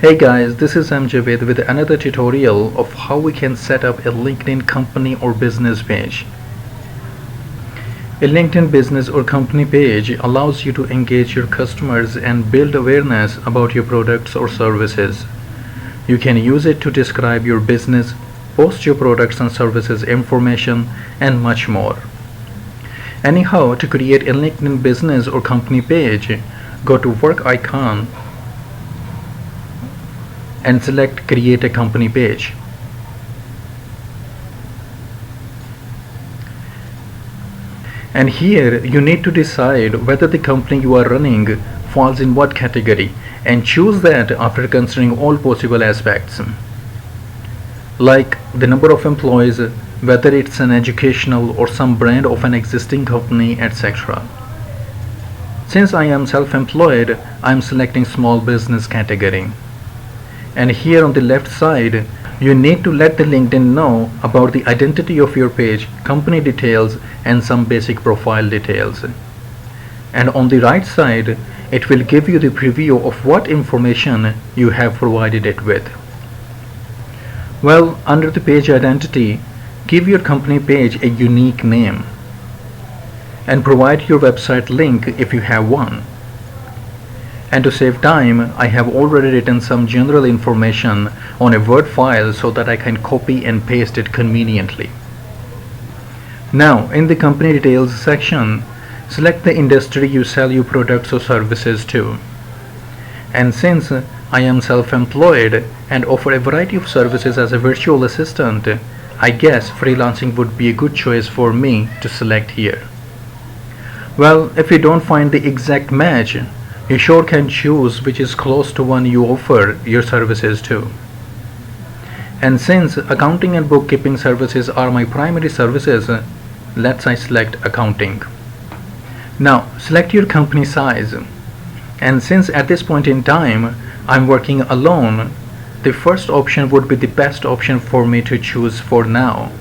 Hey guys, this is Amjaved with another tutorial of how we can set up a LinkedIn company or business page. A LinkedIn business or company page allows you to engage your customers and build awareness about your products or services. You can use it to describe your business, post your products and services information, and much more. Anyhow, to create a LinkedIn business or company page, go to work icon and select create a company page. And here you need to decide whether the company you are running falls in what category and choose that after considering all possible aspects like the number of employees, whether it's an educational or some brand of an existing company, etc. Since I am self-employed, I am selecting small business category. And here on the left side, you need to let the LinkedIn know about the identity of your page, company details, and some basic profile details. And on the right side, it will give you the preview of what information you have provided it with. Well, under the page identity, give your company page a unique name and provide your website link if you have one. And to save time, I have already written some general information on a Word file so that I can copy and paste it conveniently. Now, in the company details section, select the industry you sell your products or services to. And since I am self-employed and offer a variety of services as a virtual assistant, I guess freelancing would be a good choice for me to select here. Well, if you don't find the exact match, you sure can choose which is close to one you offer your services to. And since accounting and bookkeeping services are my primary services, let's select accounting. Now select your company size. And since at this point in time I'm working alone, the first option would be the best option for me to choose for now.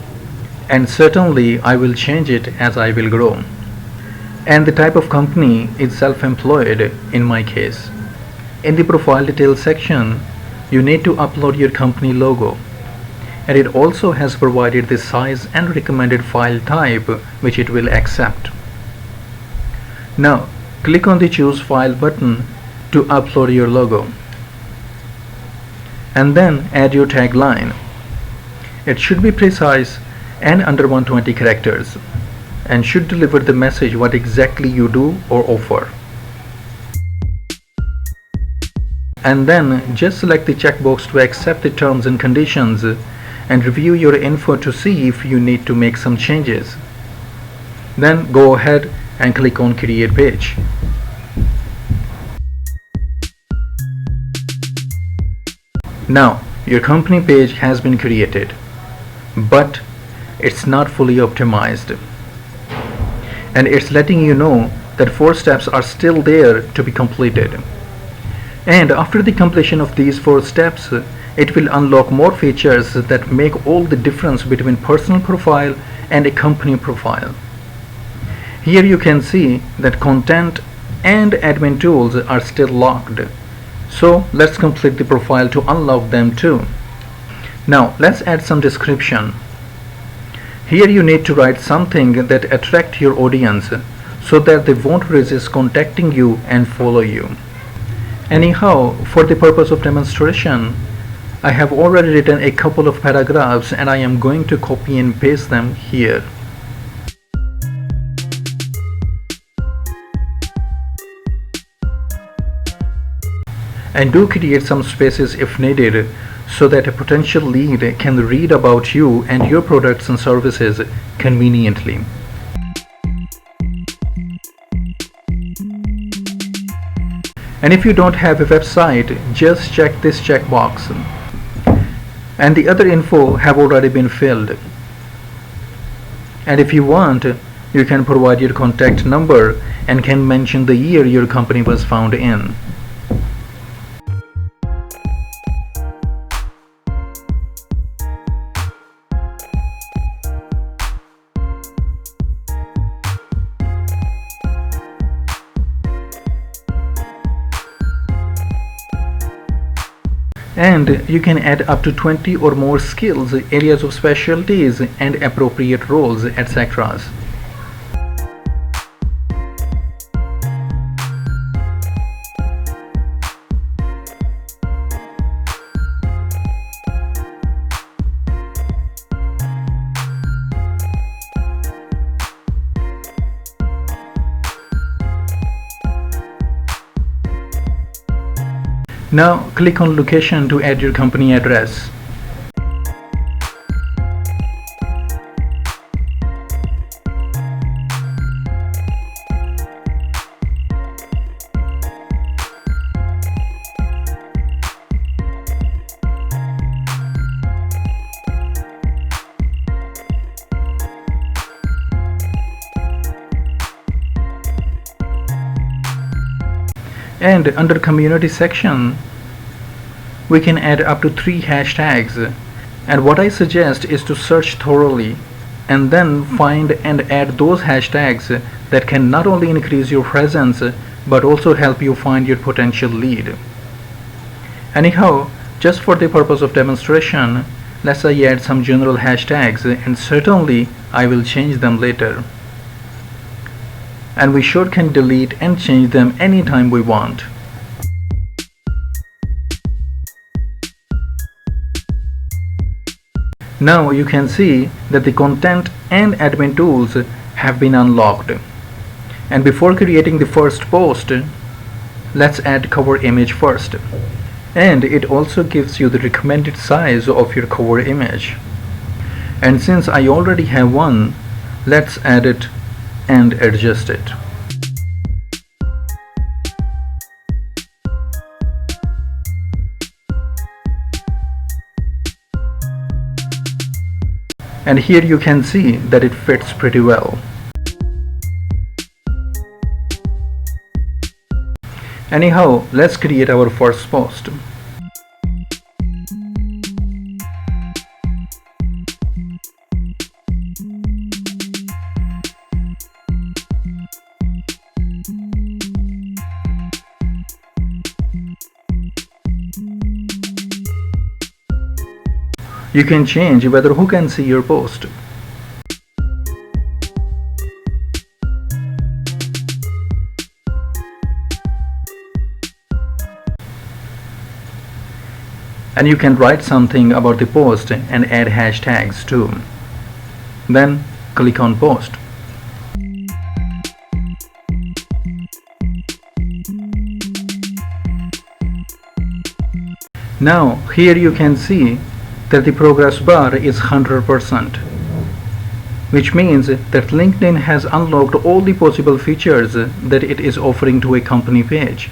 And certainly I will change it as I will grow. And the type of company is self-employed in my case. In the profile details section, you need to upload your company logo, and it also has provided the size and recommended file type which it will accept. Now click on the choose file button to upload your logo, and then add your tagline. It should be precise and under 120 characters and should deliver the message what exactly you do or offer. And then just select the checkbox to accept the terms and conditions and review your info to see if you need to make some changes. Then go ahead and click on create page. Now your company page has been created, but it's not fully optimized. And it's letting you know that 4 steps are still there to be completed. And after the completion of these 4 steps, it will unlock more features that make all the difference between personal profile and a company profile. Here you can see that content and admin tools are still locked. So let's complete the profile to unlock them too. Now let's add some description. Here you need to write something that attracts your audience so that they won't resist contacting you and follow you. Anyhow, for the purpose of demonstration, I have already written a couple of paragraphs and I am going to copy and paste them here. And do create some spaces if needed, so that a potential lead can read about you and your products and services conveniently. And if you don't have a website, just check this checkbox. And the other info have already been filled. And if you want, you can provide your contact number and can mention the year your company was founded in. And you can add up to 20 or more skills, areas of specialties, and appropriate roles, etc. Now click on location to add your company address. And under community section, we can add up to 3 hashtags, and what I suggest is to search thoroughly and then find and add those hashtags that can not only increase your presence but also help you find your potential lead. Anyhow, just for the purpose of demonstration, let's say add some general hashtags, and certainly I will change them later. And we sure can delete and change them anytime we want. Now you can see that the content and admin tools have been unlocked. And before creating the first post, let's add cover image first. And it also gives you the recommended size of your cover image. And since I already have one, let's add it and adjust it. And here you can see that it fits pretty well. Anyhow, let's create our first post. You can change whether who can see your post. And you can write something about the post and add hashtags too. Then click on post. Now here you can see that the progress bar is 100%, which means that LinkedIn has unlocked all the possible features that it is offering to a company page.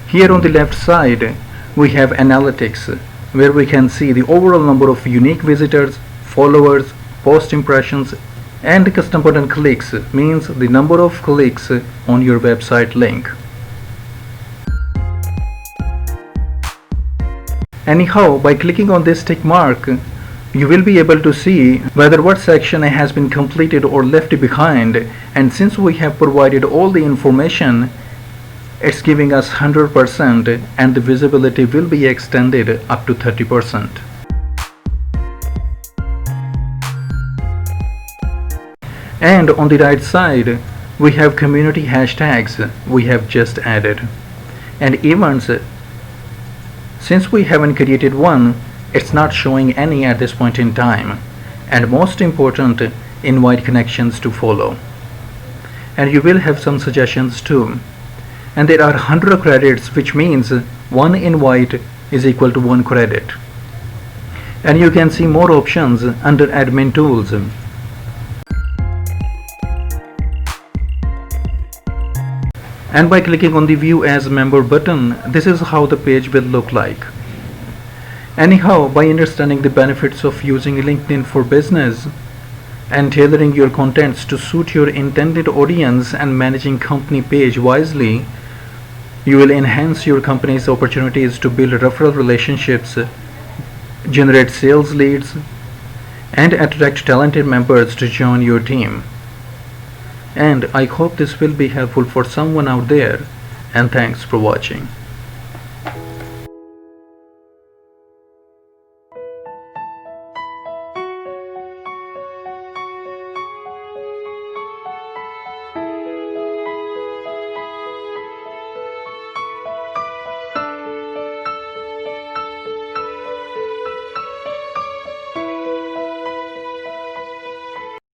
Here on the left side, we have analytics, where we can see the overall number of unique visitors, followers, post impressions, and custom button clicks, means the number of clicks on your website link. Anyhow, by clicking on this tick mark, you will be able to see whether what section has been completed or left behind, and since we have provided all the information, it's giving us 100% and the visibility will be extended up to 30%. And on the right side, we have community hashtags we have just added, and events. Since we haven't created one, it's not showing any at this point in time. And most important, invite connections to follow. And you will have some suggestions too. And there are 100 credits, which means one invite is equal to 1 credit. And you can see more options under admin tools. And by clicking on the View as Member button, this is how the page will look like. Anyhow, by understanding the benefits of using LinkedIn for business and tailoring your contents to suit your intended audience and managing company page wisely, you will enhance your company's opportunities to build referral relationships, generate sales leads, and attract talented members to join your team. And I hope this will be helpful for someone out there, and thanks for watching.